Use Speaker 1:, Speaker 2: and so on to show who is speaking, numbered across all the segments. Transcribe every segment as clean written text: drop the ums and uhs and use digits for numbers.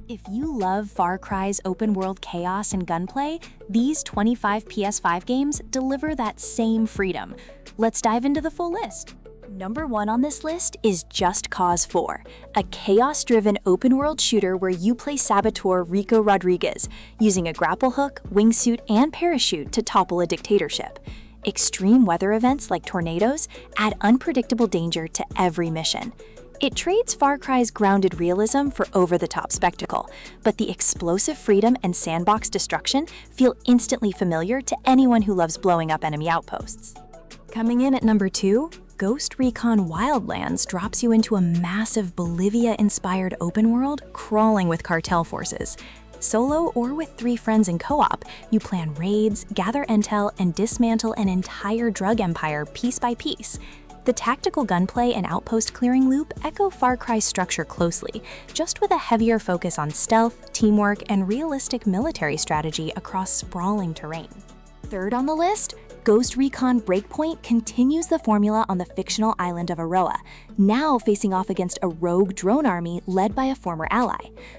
Speaker 1: If you love Far Cry's open-world chaos and gunplay, these 25 PS5 games deliver that same freedom. Let's dive into the full list. Number 1 on this list is Just Cause 4, a chaos-driven open-world shooter where you play saboteur Rico Rodriguez, using a grapple hook, wingsuit, and parachute to topple a dictatorship. Extreme weather events like tornadoes add unpredictable danger to every mission. It trades Far Cry's grounded realism for over-the-top spectacle, but the explosive freedom and sandbox destruction feel instantly familiar to anyone who loves blowing up enemy outposts. Coming in at number 2, Ghost Recon Wildlands drops you into a massive Bolivia-inspired open world crawling with cartel forces. Solo or with 3 friends in co-op, you plan raids, gather intel, and dismantle an entire drug empire piece by piece. The tactical gunplay and outpost clearing loop echo Far Cry's structure closely, just with a heavier focus on stealth, teamwork, and realistic military strategy across sprawling terrain. Third on the list, Ghost Recon Breakpoint continues the formula on the fictional island of Aroa, now facing off against a rogue drone army led by a former ally.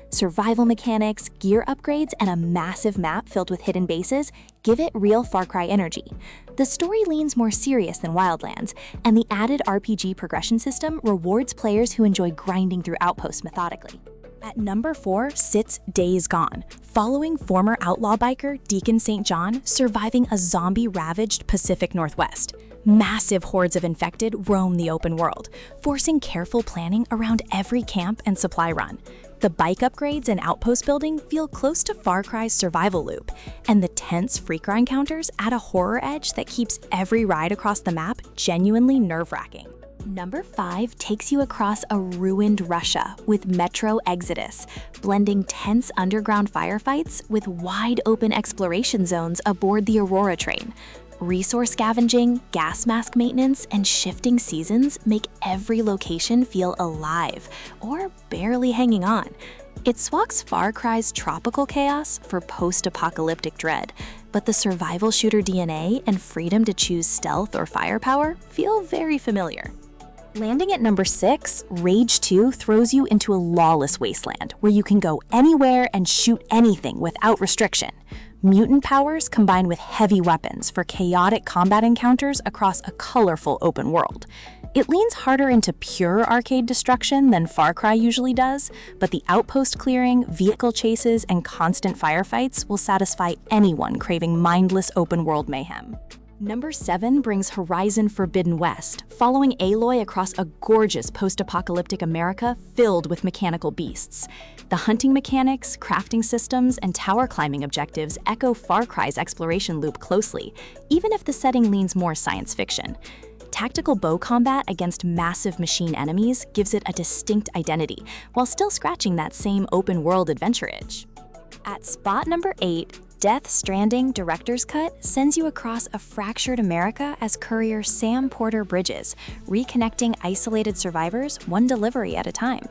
Speaker 1: Survival mechanics, gear upgrades, and a massive map filled with hidden bases give it real Far Cry energy. The story leans more serious than Wildlands, and the added RPG progression system rewards players who enjoy grinding through outposts methodically. At number 4 sits Days Gone, following former outlaw biker Deacon St. John surviving a zombie-ravaged Pacific Northwest. Massive hordes of infected roam the open world, forcing careful planning around every camp and supply run. The bike upgrades and outpost building feel close to Far Cry's survival loop, and the tense Freaker encounters add a horror edge that keeps every ride across the map genuinely nerve-wracking. Number 5 takes you across a ruined Russia with Metro Exodus, blending tense underground firefights with wide-open exploration zones aboard the Aurora train. Resource scavenging, gas mask maintenance, and shifting seasons make every location feel alive, or barely hanging on. It swaps Far Cry's tropical chaos for post-apocalyptic dread, but the survival shooter DNA and freedom to choose stealth or firepower feel very familiar. Landing at number 6, Rage 2 throws you into a lawless wasteland where you can go anywhere and shoot anything without restriction. Mutant powers combine with heavy weapons for chaotic combat encounters across a colorful open world. It leans harder into pure arcade destruction than Far Cry usually does, but the outpost clearing, vehicle chases, and constant firefights will satisfy anyone craving mindless open world mayhem. Number 7 brings Horizon Forbidden West, following Aloy across a gorgeous post-apocalyptic America filled with mechanical beasts. The hunting mechanics, crafting systems, and tower climbing objectives echo Far Cry's exploration loop closely, even if the setting leans more science fiction. Tactical bow combat against massive machine enemies gives it a distinct identity, while still scratching that same open-world adventure itch. At spot number 8, Death Stranding Director's Cut sends you across a fractured America as courier Sam Porter Bridges, reconnecting isolated survivors one delivery at a time.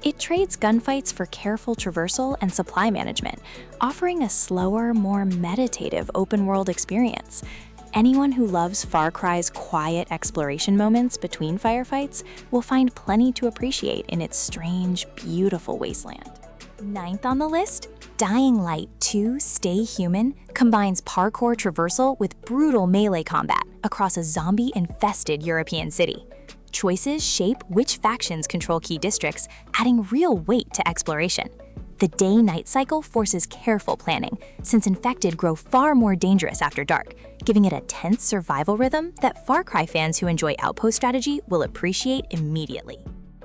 Speaker 1: It trades gunfights for careful traversal and supply management, offering a slower, more meditative open-world experience. Anyone who loves Far Cry's quiet exploration moments between firefights will find plenty to appreciate in its strange, beautiful wasteland. 9th on the list, Dying Light 2 Stay Human combines parkour traversal with brutal melee combat across a zombie-infested European city. Choices shape which factions control key districts, adding real weight to exploration. The day-night cycle forces careful planning, since infected grow far more dangerous after dark, giving it a tense survival rhythm that Far Cry fans who enjoy outpost strategy will appreciate immediately.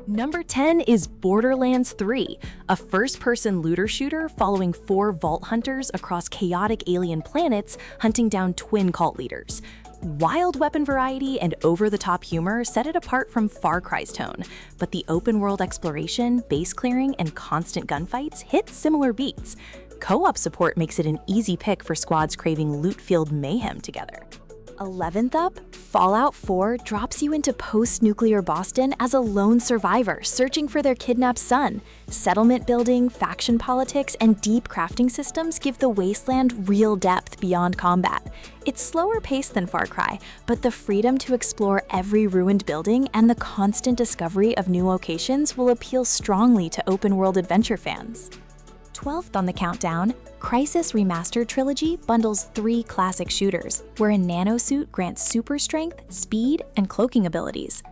Speaker 1: Number 10 is Borderlands 3, a first-person looter shooter following 4 vault hunters across chaotic alien planets hunting down twin cult leaders. Wild weapon variety and over-the-top humor set it apart from Far Cry's tone, but the open-world exploration, base clearing, and constant gunfights hit similar beats. Co-op support makes it an easy pick for squads craving loot-filled mayhem together. 11th up, Fallout 4 drops you into post-nuclear Boston as a lone survivor searching for their kidnapped son. Settlement building, faction politics, and deep crafting systems give the wasteland real depth beyond combat. It's slower paced than Far Cry, but the freedom to explore every ruined building and the constant discovery of new locations will appeal strongly to open-world adventure fans. 12th on the countdown, Crysis Remastered Trilogy bundles 3 classic shooters, where a nanosuit grants super strength, speed, and cloaking abilities.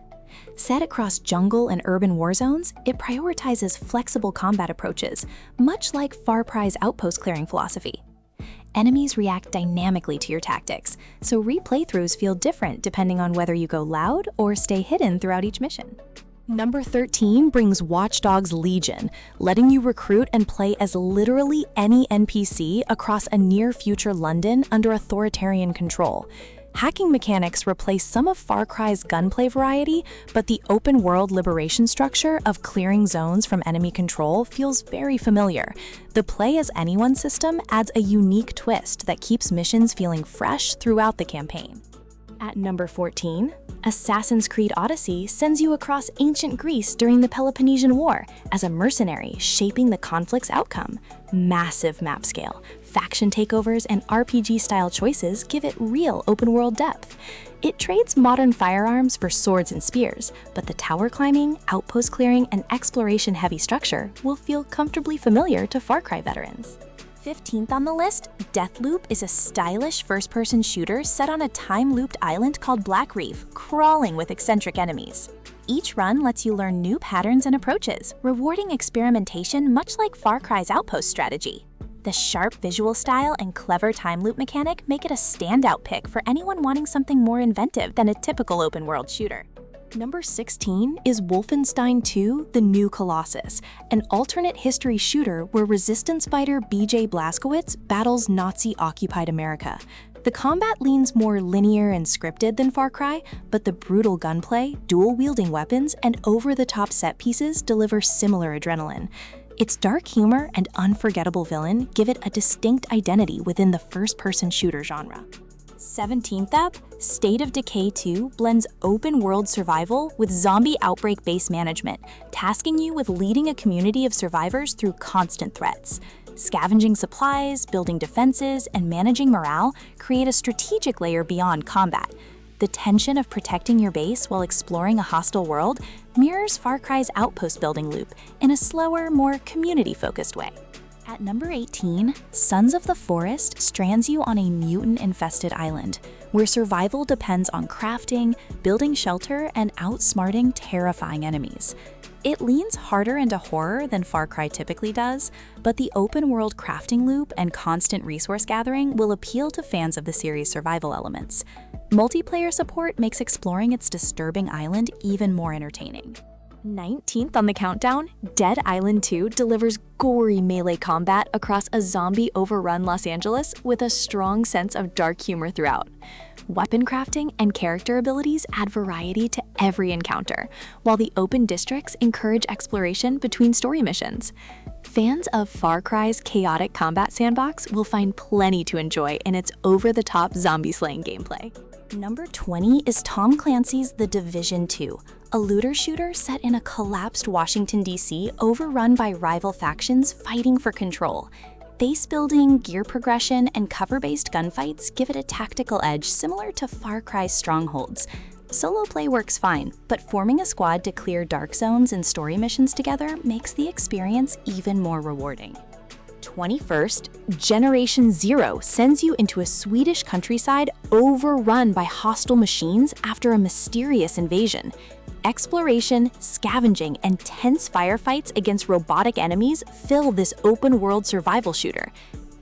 Speaker 1: Set across jungle and urban war zones, it prioritizes flexible combat approaches, much like Far Cry's outpost clearing philosophy. Enemies react dynamically to your tactics, so replaythroughs feel different depending on whether you go loud or stay hidden throughout each mission. Number 13 brings Watch Dogs Legion, letting you recruit and play as literally any NPC across a near-future London under authoritarian control. Hacking mechanics replace some of Far Cry's gunplay variety, but the open-world liberation structure of clearing zones from enemy control feels very familiar. The play-as-anyone system adds a unique twist that keeps missions feeling fresh throughout the campaign. At number 14, Assassin's Creed Odyssey sends you across ancient Greece during the Peloponnesian War as a mercenary shaping the conflict's outcome. Massive map scale, faction takeovers, and RPG-style choices give it real open-world depth. It trades modern firearms for swords and spears, but the tower climbing, outpost clearing, and exploration-heavy structure will feel comfortably familiar to Far Cry veterans. 15th on the list, Deathloop is a stylish first-person shooter set on a time-looped island called Black Reef, crawling with eccentric enemies. Each run lets you learn new patterns and approaches, rewarding experimentation much like Far Cry's outpost strategy. The sharp visual style and clever time loop mechanic make it a standout pick for anyone wanting something more inventive than a typical open-world shooter. Number 16 is Wolfenstein II: The New Colossus, an alternate history shooter where resistance fighter BJ Blazkowicz battles Nazi-occupied America. The combat leans more linear and scripted than Far Cry, but the brutal gunplay, dual-wielding weapons, and over-the-top set pieces deliver similar adrenaline. Its dark humor and unforgettable villain give it a distinct identity within the first-person shooter genre. 17th up, State of Decay 2 blends open-world survival with zombie outbreak-based management, tasking you with leading a community of survivors through constant threats. Scavenging supplies, building defenses, and managing morale create a strategic layer beyond combat. The tension of protecting your base while exploring a hostile world mirrors Far Cry's outpost building loop in a slower, more community-focused way. At number 18, Sons of the Forest strands you on a mutant-infested island, where survival depends on crafting, building shelter, and outsmarting terrifying enemies. It leans harder into horror than Far Cry typically does, but the open-world crafting loop and constant resource gathering will appeal to fans of the series' survival elements. Multiplayer support makes exploring its disturbing island even more entertaining. 19th on the countdown, Dead Island 2 delivers gory melee combat across a zombie-overrun Los Angeles with a strong sense of dark humor throughout. Weapon crafting and character abilities add variety to every encounter, while the open districts encourage exploration between story missions. Fans of Far Cry's chaotic combat sandbox will find plenty to enjoy in its over-the-top zombie-slaying gameplay. Number 20 is Tom Clancy's The Division 2, a looter shooter set in a collapsed Washington, D.C. overrun by rival factions fighting for control. Base building, gear progression, and cover-based gunfights give it a tactical edge similar to Far Cry's strongholds. Solo play works fine, but forming a squad to clear dark zones and story missions together makes the experience even more rewarding. 21st, Generation Zero sends you into a Swedish countryside overrun by hostile machines after a mysterious invasion. Exploration, scavenging, and tense firefights against robotic enemies fill this open-world survival shooter.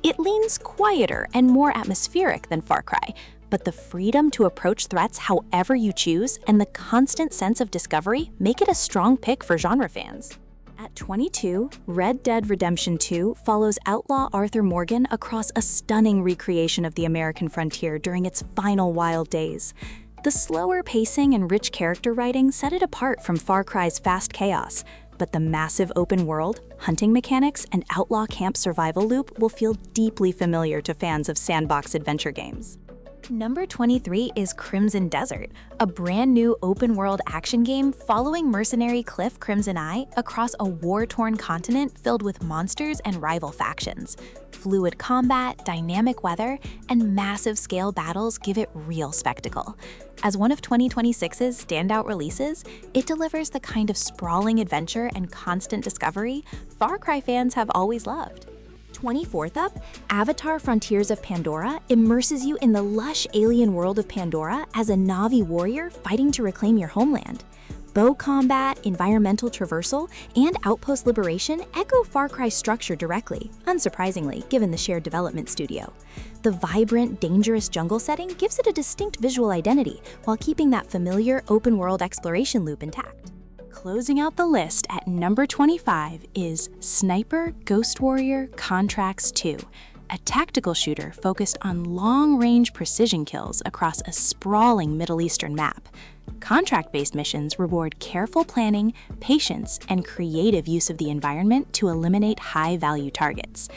Speaker 1: It leans quieter and more atmospheric than Far Cry, but the freedom to approach threats however you choose and the constant sense of discovery make it a strong pick for genre fans. At 22, Red Dead Redemption 2 follows outlaw Arthur Morgan across a stunning recreation of the American frontier during its final wild days. The slower pacing and rich character writing set it apart from Far Cry's fast chaos, but the massive open world, hunting mechanics, and outlaw camp survival loop will feel deeply familiar to fans of sandbox adventure games. Number 23 is Crimson Desert, a brand new open-world action game following mercenary Cliff Crimson Eye across a war-torn continent filled with monsters and rival factions. Fluid combat, dynamic weather, and massive-scale battles give it real spectacle. As one of 2026's standout releases, it delivers the kind of sprawling adventure and constant discovery Far Cry fans have always loved. 24th up, Avatar: Frontiers of Pandora immerses you in the lush alien world of Pandora as a Na'vi warrior fighting to reclaim your homeland. Bow combat, environmental traversal, and outpost liberation echo Far Cry's structure directly, unsurprisingly, given the shared development studio. The vibrant, dangerous jungle setting gives it a distinct visual identity, while keeping that familiar open-world exploration loop intact. Closing out the list at number 25 is Sniper Ghost Warrior Contracts 2, a tactical shooter focused on long-range precision kills across a sprawling Middle Eastern map. Contract-based missions reward careful planning, patience, and creative use of the environment to eliminate high-value targets.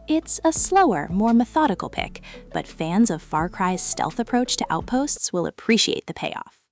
Speaker 1: It's a slower, more methodical pick, but fans of Far Cry's stealth approach to outposts will appreciate the payoff.